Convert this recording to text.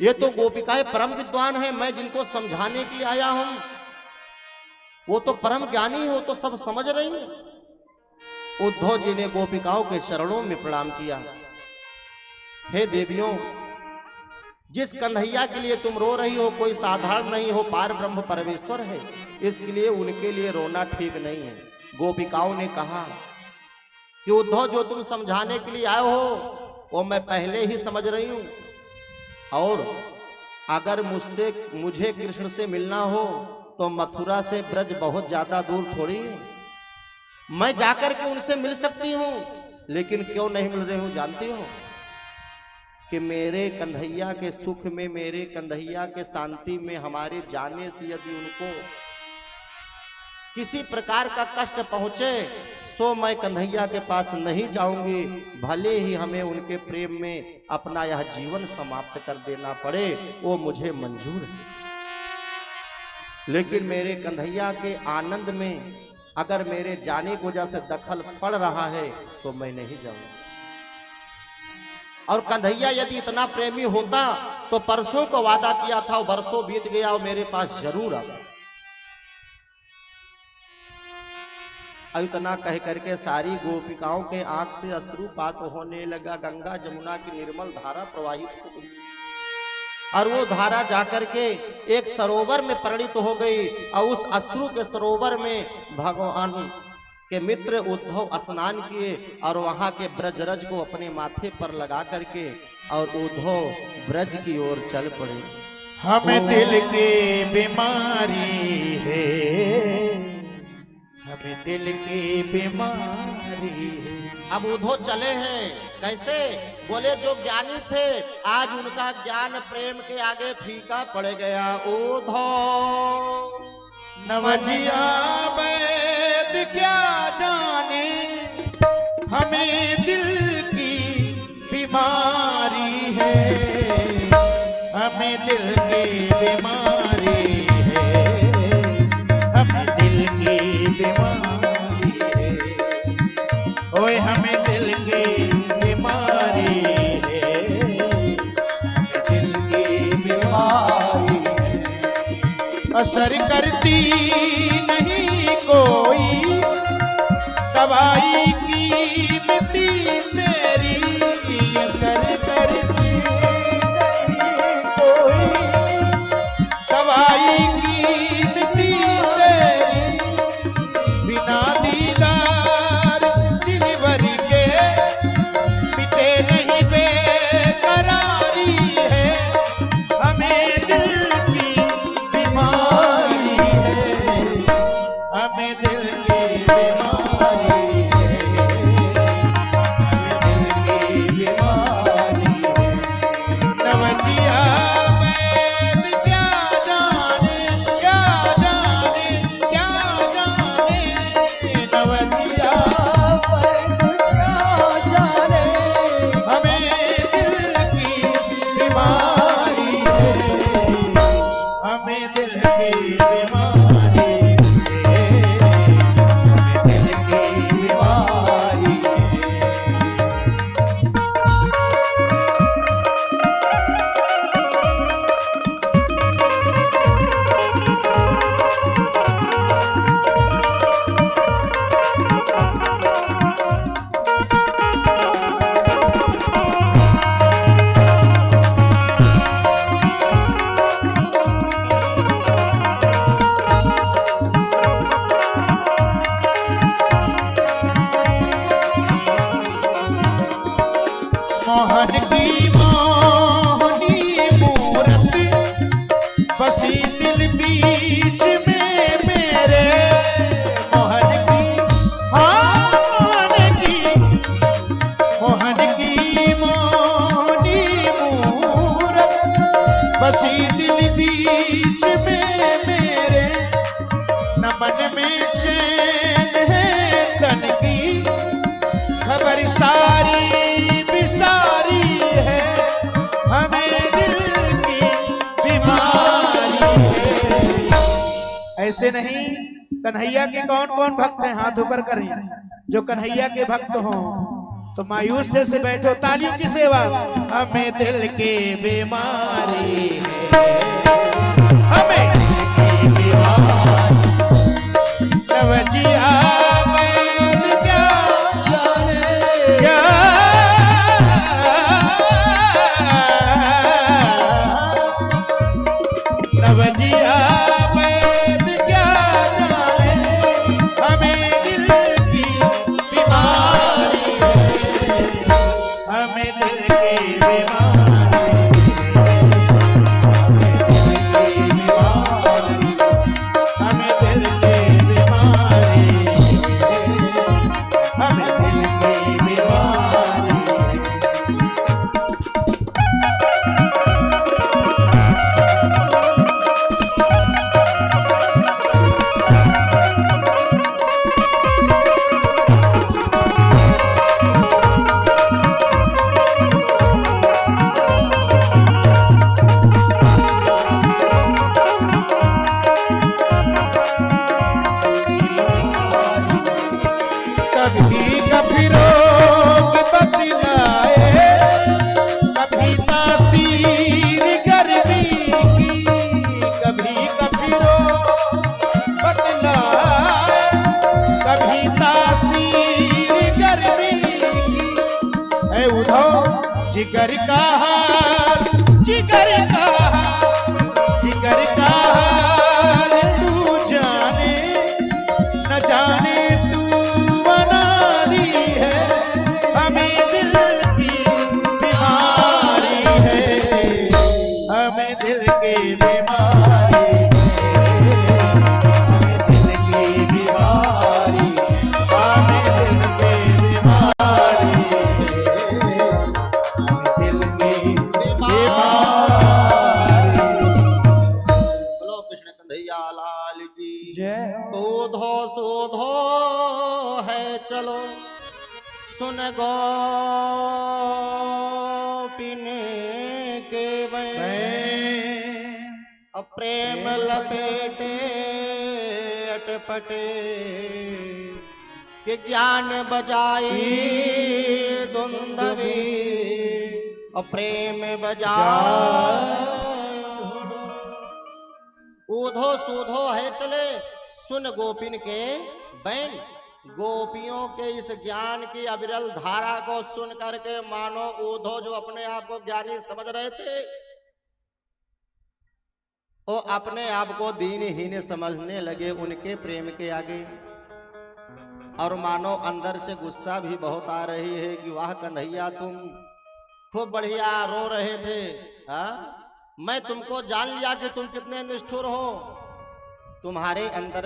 ये तो गोपिकाएं परम विद्वान है, मैं जिनको समझाने के लिए आया हूं वो तो परम ज्ञानी है, वो तो सब समझ रही है। उद्धव जी ने गोपिकाओं के चरणों में प्रणाम किया। हे देवियों, जिस कन्हैया के लिए तुम रो रही हो कोई साधारण नहीं हो, पार ब्रह्म परमेश्वर है, इसके लिए उनके लिए रोना ठीक नहीं है। गोपिकाओं ने कहा कि उद्धव जो तुम समझाने के लिए आए हो वो मैं पहले ही समझ रही हूं, और अगर मुझे कृष्ण से मिलना हो तो मथुरा से ब्रज बहुत ज्यादा दूर थोड़ी है, मैं जाकर के उनसे मिल सकती हूं। लेकिन क्यों नहीं मिल रही हूं जानती हो? कि मेरे कन्हैया के सुख में, मेरे कन्हैया के शांति में हमारे जाने से यदि उनको किसी प्रकार का कष्ट पहुंचे सो मैं कन्हैया के पास नहीं जाऊंगी, भले ही हमें उनके प्रेम में अपना यह जीवन समाप्त कर देना पड़े, वो मुझे मंजूर है। लेकिन मेरे कन्हैया के आनंद में अगर मेरे जाने की वजह से दखल पड़ रहा है तो मैं नहीं जाऊंगा। और कन्हैया यदि इतना प्रेमी होता तो परसों को वादा किया था, बरसों बीत गया और मेरे पास जरूर आया। इतना कह करके सारी गोपिकाओं के आंख से अश्रुपात होने लगा। गंगा जमुना की निर्मल धारा प्रवाहित हो गई और वो धारा जाकर के एक सरोवर में परिणित हो गई, और उस अश्रु के सरोवर में भगवान के मित्र उद्धव स्नान किए और वहां के ब्रजरज को अपने माथे पर लगा करके और उद्धव ब्रज की ओर चल पड़े। हमें दिल की बीमारी है, हमें दिल की बीमारी है। अब उद्धव चले हैं कैसे? बोले जो ज्ञानी थे आज उनका ज्ञान प्रेम के आगे फीका पड़ गया। उद्धव नवजिया वैद क्या जाने, हमें दिल की बीमारी है, हमें दिल की बीमारी है, हमें दिल की बीमारी है, ओए हमें दिल की बीमारी है, हमें दिल की बीमारी है। असर करती नहीं कोई दवाई की मिट्टी तेरी, असर करती नहीं कोई दवाई की मिट्टी तेरी, बिना दीदार दिलबर के मिटे नहीं बेकरारी है, हमें दिल की बीमारी है, हमें दिल की बीमारी है, हमें दिल की बीमारी है। नवजिया वैद क्या जाने, क्या जाने, क्या जाने, नवजिया वैद क्या जाने, हमें दिल की बीमारी है, हमें दिल की बीमारी है, हमें दिल की बीमारी है। मोहन की मोहनी मूरत बसी दिल बीच में मेरे, मोहन की, मोहन की मोहनी मूरत बसी दिल बीच में मेरे, न मन में चैन है तन की खबर सारी बिसारी है, हमें दिल की बीमारी है। ऐसे नहीं, कन्हैया के कौन कौन भक्त हैं हाथ ऊपर करें जो कन्हैया के भक्त हों। तो मायूस जैसे बैठो, तालियों की सेवा। हमें दिल की बीमारी है, हमें दिल की बीमारी, तवजिया में क्या क्या तवजिया में क्या जाने, हमें दिल की बीमारी है, हमें दिल की बीमारी, हमें दिल की बीमारी, हमें दिल की बीमारी। कभी कफिरों की बतलाए, कभी तासीर गर्मी की, कभी कफिरों बतलाए, कभी तासीर गर्मी की। है उधो जिगर का हाल, जिगर का हाल, जिगर का हाल तू जाने न जाने, हमें दिल की बीमारी है, हमें दिल की बीमारी, हमें दिल की बीमारी, हमें दिल की बीमारी, हमें दिल की बीमारी। बोलो कृष्ण कन्हैया लाल की जय। शोधो शोधो है चलो, सुन गोपिने के प्रेम लपेटे अटपटे, के ज्ञान बजाई दुंदवी, और प्रेम बजाए ऊधो सूधो है चले, सुन गोपिन के बैन। गोपियों के इस ज्ञान की अविरल धारा को सुन करके मानो ऊधो जो अपने आप को ज्ञानी समझ रहे थे, वो अपने आप को दीनहीन समझने लगे उनके प्रेम के आगे। और मानो अंदर से गुस्सा भी बहुत आ रही है कि वाह कन्हैया तुम खूब बढ़िया रो रहे थे, मैं तुमको जान लिया कि तुम कितने निष्ठुर हो, तुम्हारे अंदर